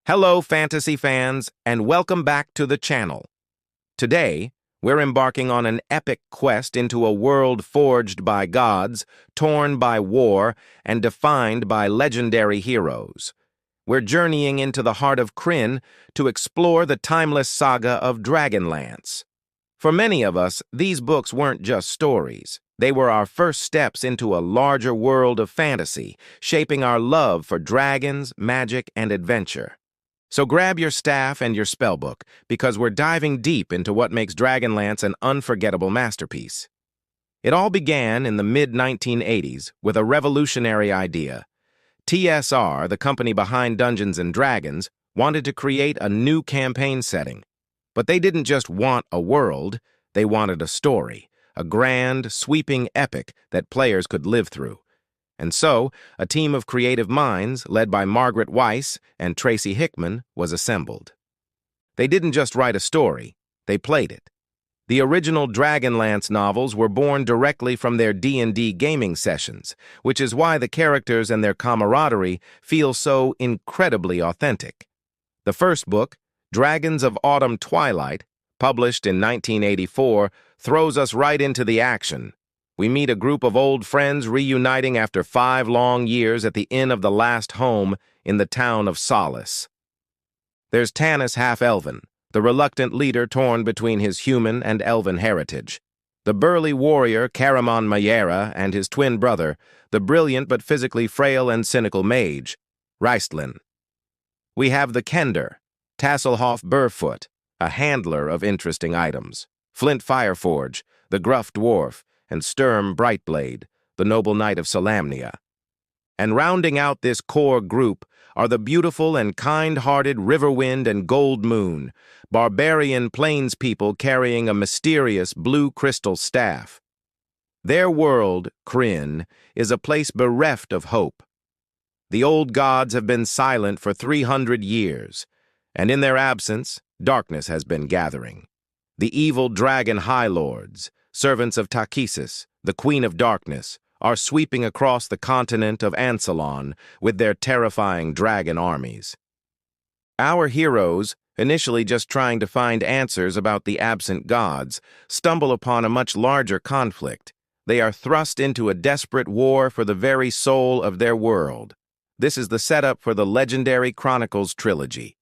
Hello, fantasy fans, and welcome back to the channel. Today, we're embarking on an epic quest into a world forged by gods, torn by war, and defined by legendary heroes. We're journeying into the heart of Krynn to explore the timeless saga of Dragonlance. For many of us, these books weren't just stories. They were our first steps into a larger world of fantasy, shaping our love for dragons, magic, and adventure. So grab your staff and your spellbook, because we're diving deep into what makes Dragonlance an unforgettable masterpiece. It all began in the mid-1980s with a revolutionary idea. TSR, the company behind Dungeons & Dragons, wanted to create a new campaign setting. But they didn't just want a world, they wanted a story, a grand, sweeping epic that players could live through. And so, a team of creative minds, led by Margaret Weis and Tracy Hickman, was assembled. They didn't just write a story, they played it. The original Dragonlance novels were born directly from their D&D gaming sessions, which is why the characters and their camaraderie feel so incredibly authentic. The first book, Dragons of Autumn Twilight, published in 1984, throws us right into the action. We meet a group of old friends reuniting after 5 long years at the Inn of the Last Home in the town of Solace. There's Tanis Half-Elven, the reluctant leader torn between his human and elven heritage. The burly warrior Caramon Mayera and his twin brother, the brilliant but physically frail and cynical mage, Raistlin. We have the Kender, Tasselhoff Burrfoot, a handler of interesting items, Flint Fireforge, the gruff dwarf, and Sturm Brightblade, the noble knight of Solamnia. And rounding out this core group are the beautiful and kind-hearted Riverwind and Gold Moon, barbarian plains people carrying a mysterious blue crystal staff. Their world, Krynn, is a place bereft of hope. The old gods have been silent for 300 years, and in their absence, darkness has been gathering. The evil dragon High Lords, servants of Takhisis, the Queen of Darkness, are sweeping across the continent of Ansalon with their terrifying dragon armies. Our heroes, initially just trying to find answers about the absent gods, stumble upon a much larger conflict. They are thrust into a desperate war for the very soul of their world. This is the setup for the legendary Chronicles trilogy.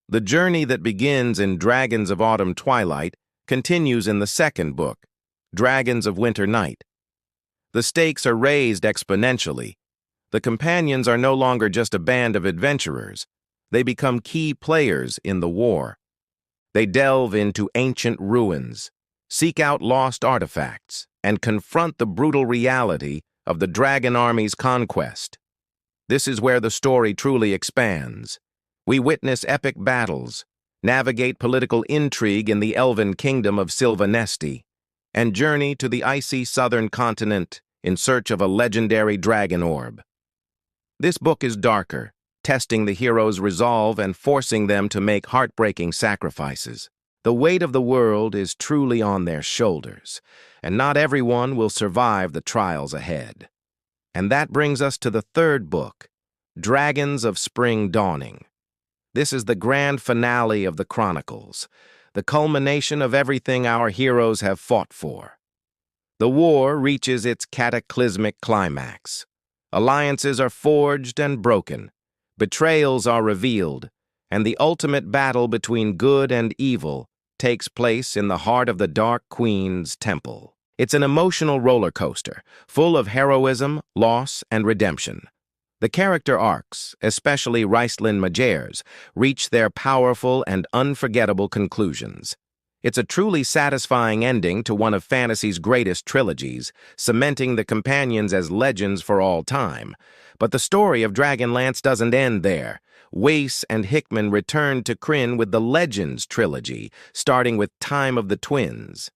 The journey that begins in Dragons of Autumn Twilight continues in the second book, Dragons of Winter Night. The stakes are raised exponentially. The companions are no longer just a band of adventurers. They become key players in the war. They delve into ancient ruins, seek out lost artifacts, and confront the brutal reality of the dragon army's conquest. This is where the story truly expands. We witness epic battles, navigate political intrigue in the elven kingdom of Sylvanesti, and journey to the icy southern continent in search of a legendary dragon orb. This book is darker, testing the heroes' resolve and forcing them to make heartbreaking sacrifices. The weight of the world is truly on their shoulders, and not everyone will survive the trials ahead. And that brings us to the third book, Dragons of Spring Dawning. This is the grand finale of the Chronicles, the culmination of everything our heroes have fought for. The war reaches its cataclysmic climax. Alliances are forged and broken, betrayals are revealed, and the ultimate battle between good and evil takes place in the heart of the Dark Queen's temple. It's an emotional roller coaster, full of heroism, loss, and redemption. The character arcs, especially Raistlin Majer's, reach their powerful and unforgettable conclusions. It's a truly satisfying ending to one of fantasy's greatest trilogies, cementing the companions as legends for all time. But the story of Dragonlance doesn't end there. Weis and Hickman returned to Krynn with the Legends trilogy, starting with Time of the Twins.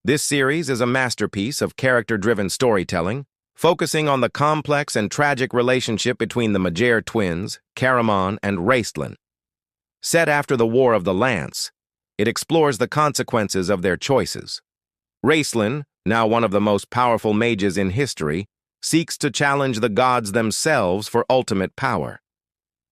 This series is a masterpiece of character-driven storytelling, focusing on the complex and tragic relationship between the Majer twins, Caramon and Raistlin. Set after the War of the Lance, it explores the consequences of their choices. Raistlin, now one of the most powerful mages in history, seeks to challenge the gods themselves for ultimate power.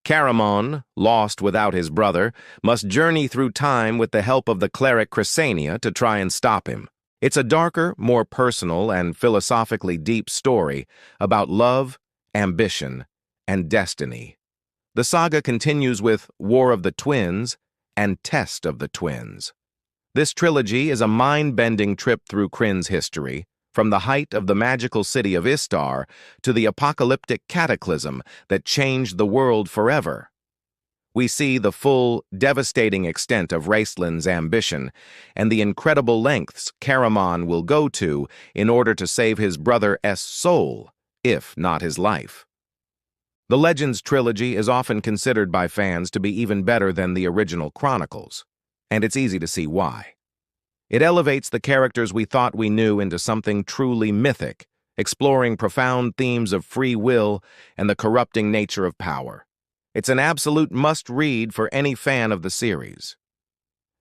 Caramon, lost without his brother, must journey through time with the help of the cleric Chrysania to try and stop him. It's a darker, more personal, and philosophically deep story about love, ambition, and destiny. The saga continues with War of the Twins and Test of the Twins. This trilogy is a mind-bending trip through Kryn's history, from the height of the magical city of Istar to the apocalyptic cataclysm that changed the world forever. We see the full, devastating extent of Raistlin's ambition and the incredible lengths Caramon will go to in order to save his brother's soul, if not his life. The Legends trilogy is often considered by fans to be even better than the original Chronicles, and it's easy to see why. It elevates the characters we thought we knew into something truly mythic, exploring profound themes of free will and the corrupting nature of power. It's an absolute must-read for any fan of the series.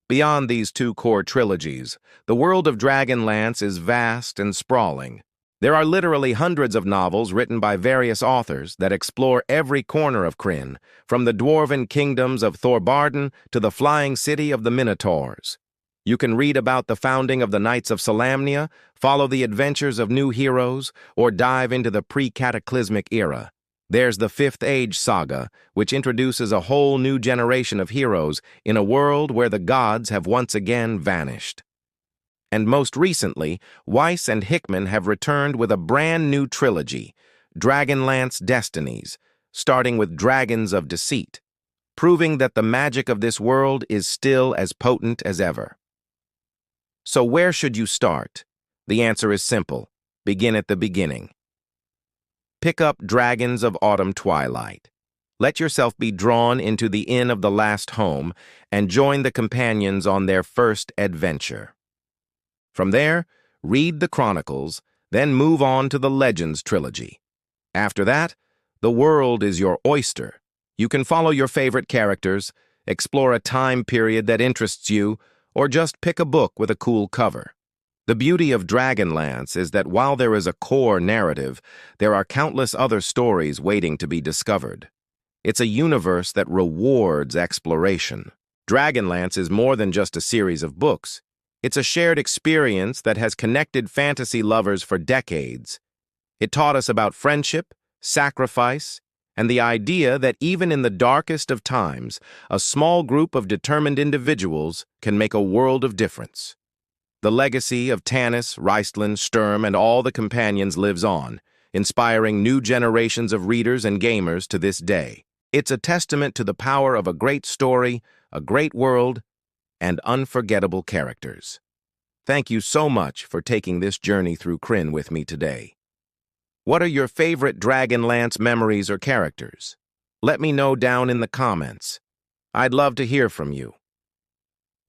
Beyond these two core trilogies, the world of Dragonlance is vast and sprawling. There are literally hundreds of novels written by various authors that explore every corner of Kryn, from the dwarven kingdoms of Thorbardin to the flying city of the Minotaurs. You can read about the founding of the Knights of Solamnia, follow the adventures of new heroes, or dive into the pre-cataclysmic era. There's the Fifth Age saga, which introduces a whole new generation of heroes in a world where the gods have once again vanished. And most recently, Weiss and Hickman have returned with a brand new trilogy, Dragonlance Destinies, starting with Dragons of Deceit, proving that the magic of this world is still as potent as ever. So where should you start? The answer is simple. Begin at the beginning. Pick up Dragons of Autumn Twilight. Let yourself be drawn into the Inn of the Last Home and join the companions on their first adventure. From there, read the Chronicles, then move on to the Legends trilogy. After that, the world is your oyster. You can follow your favorite characters, explore a time period that interests you, or just pick a book with a cool cover. The beauty of Dragonlance is that while there is a core narrative, there are countless other stories waiting to be discovered. It's a universe that rewards exploration. Dragonlance is more than just a series of books. It's a shared experience that has connected fantasy lovers for decades. It taught us about friendship, sacrifice, and the idea that even in the darkest of times, a small group of determined individuals can make a world of difference. The legacy of Tanis, Raistlin, Sturm, and all the companions lives on, inspiring new generations of readers and gamers to this day. It's a testament to the power of a great story, a great world, and unforgettable characters. Thank you so much for taking this journey through Kryn with me today. What are your favorite Dragonlance memories or characters? Let me know down in the comments. I'd love to hear from you.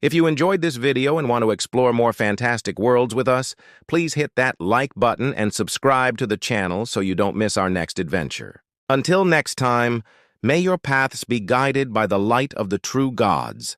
If you enjoyed this video and want to explore more fantastic worlds with us, please hit that like button and subscribe to the channel so you don't miss our next adventure. Until next time, may your paths be guided by the light of the true gods.